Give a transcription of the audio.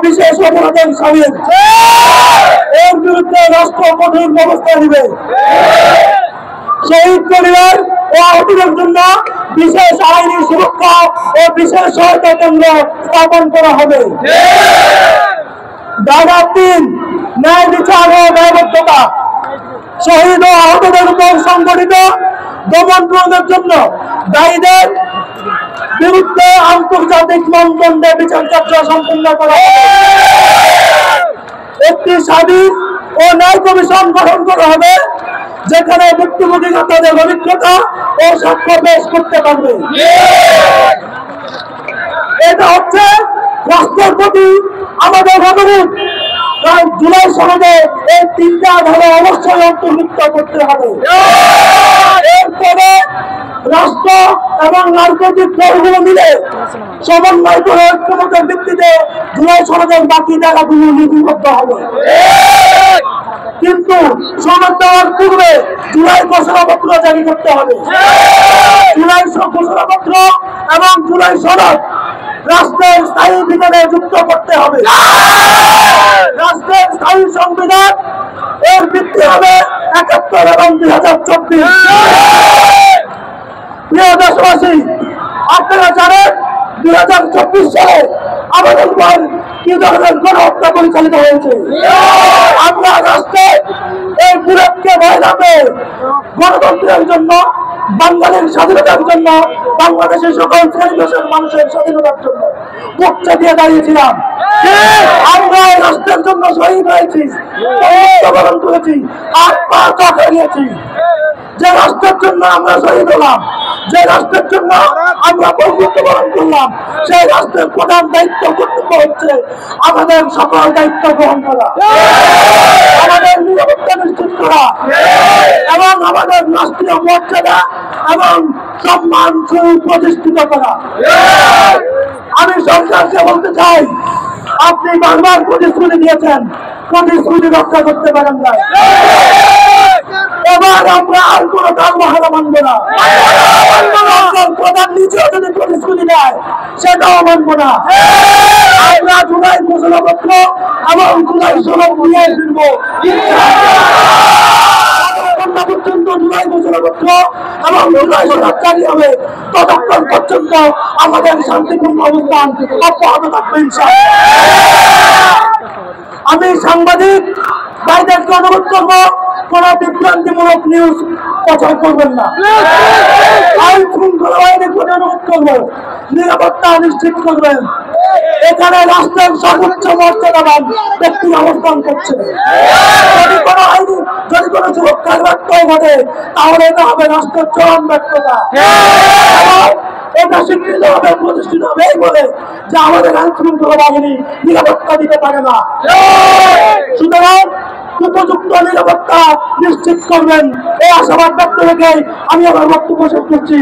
বিশেষ অপরাধের সামিল, এর বিরুদ্ধে রাষ্ট্র কঠোর ব্যবস্থা নেবে। শহীদ পরিবার ও আহতদের জন্য বিশেষ আইনি সুরক্ষা ও বিশেষ সহায়তা কেন্দ্র স্থাপন করা হবে। ধারা ৩, ন্যায় বিচার ও দায়বদ্ধতা। শহীদ ও আহতদের উপর সংঘটিত দমন পীড়নের জন্য দায়ীদের বিরুদ্ধে আন্তর্জাতিক মানদণ্ডে বিচার কার্য সম্পন্ন করা হবে। একটি স্বাধীন ও ন্যায় কমিশন গঠন করা হবে, যেখানে ভুক্তভোগী তাদের অভিজ্ঞতা ও সাক্ষ্য পেশ করতে পারবে। এটা হচ্ছে রাষ্ট্রের প্রতি আমাদের অনুরোধ। জুলাই সনদে এই 3টা ধারা অবশ্যই অন্তর্ভুক্ত করতে হবে। এরপরে রাষ্ট্র এবং রাজনৈতিক দলগুলো মিলে সমন্বয় করে ঐক্যমতের ভিত্তিতে জুলাই সনদের বাকি ধারাগুলো লিপিবদ্ধ হবে। কিন্তু সনদ দেওয়ার পূর্বে জুলাই ঘোষণাপত্র জারি করতে হবে। জুলাই ঘোষণাপত্র এবং জুলাই সনদ রাষ্ট্রের স্থায়ী বিধানে যুক্ত করতে হবে। রাষ্ট্রের স্থায়ী সংবিধান এর ভিত্তি হবে ৭১ এবং ২০২৪। প্রিয় দেশবাসী, আপনারা জানেন ২০২৪ সালে আমাদের উপর কি ধরনের গণহত্যা পরিচালিত হয়েছে। আমরা রাষ্ট্রে এই বিরোধকে ভয় রাখে গণতন্ত্রের জন্য, বাঙালির স্বাধীনতার জন্য, বাংলাদেশের সকল শ্রেণী-পেশার মানুষের স্বাধীনতার জন্য মুক্তি দিয়ে দাঁড়িয়েছিলাম। আমরা এই রাষ্ট্রের জন্য শহীদ হয়েছি, মৃত্যুবরণ করেছি, আর পা চোখে নিয়েছি। যে রাষ্ট্রের জন্য আমরা শহীদ হলাম, যে রাষ্ট্রের জন্য আমরা মৃত্যুবরণ করলাম, সেই রাষ্ট্রের প্রধান দায়িত্ব কর্তব্য হচ্ছে আমাদের সকল দায়িত্ব গ্রহণ করা, আমাদের নিরাপত্তা নিশ্চিত করা এবং আমাদের রাষ্ট্রীয় মর্যাদা এবং সম্মান সুপ্রতিষ্ঠিত করা। আমি সরকারকে বলতে চাই, আপনি বারবার প্রতিশ্রুতি দিয়েছেন, প্রতিশ্রুতি রক্ষা করতে পারেন না। এবার আমরা আর কোন দাম মহারা মানবো না। প্রধান নিজেও যদি প্রতিশ্রুতি দেয়, সেটাও মানবো না। আমরা জুলাই ঘোষণাপত্র এবং জুলাই সনদ নিয়ে ফিরবো পর্যন্ত। জুলাই ঘোষণাপত্র এবং জুলাই সনদ জারি হবে, ততক্ষণ পর্যন্ত আমাদের শান্তিপূর্ণ অবস্থান অব্যাহত থাকবে ইনশাআল্লাহ। আমি সাংবাদিক ভাইদেরকে অনুরোধ করবো, কোন বিভ্রান্তিমূলক নিউজ প্রচার করবেন না। আইন শৃঙ্খলা বাহিনীর প্রতি অনুরোধ করবো, নিরাপত্তা নিশ্চিত করবেন। এখানে রাষ্ট্রের সর্বোচ্চ মর্যাদাবান ব্যক্তি অবস্থান করছে। যদি কোনো সুরক্ষার ব্যত্যয় ঘটে, তাহলে এটা হবে রাষ্ট্রের চরম ব্যর্থতা। এটা স্বীকৃত হবে, প্রতিষ্ঠিত হবে এই বলে যে আমাদের আইন শৃঙ্খলা বাহিনী নিরাপত্তা দিতে পারে না। সুতরাং উপযুক্ত নিরাপত্তা নিশ্চিত করবেন, এই আশাবাদ ব্যক্ত রেখে আমি আমার বক্তব্য শেষ করছি।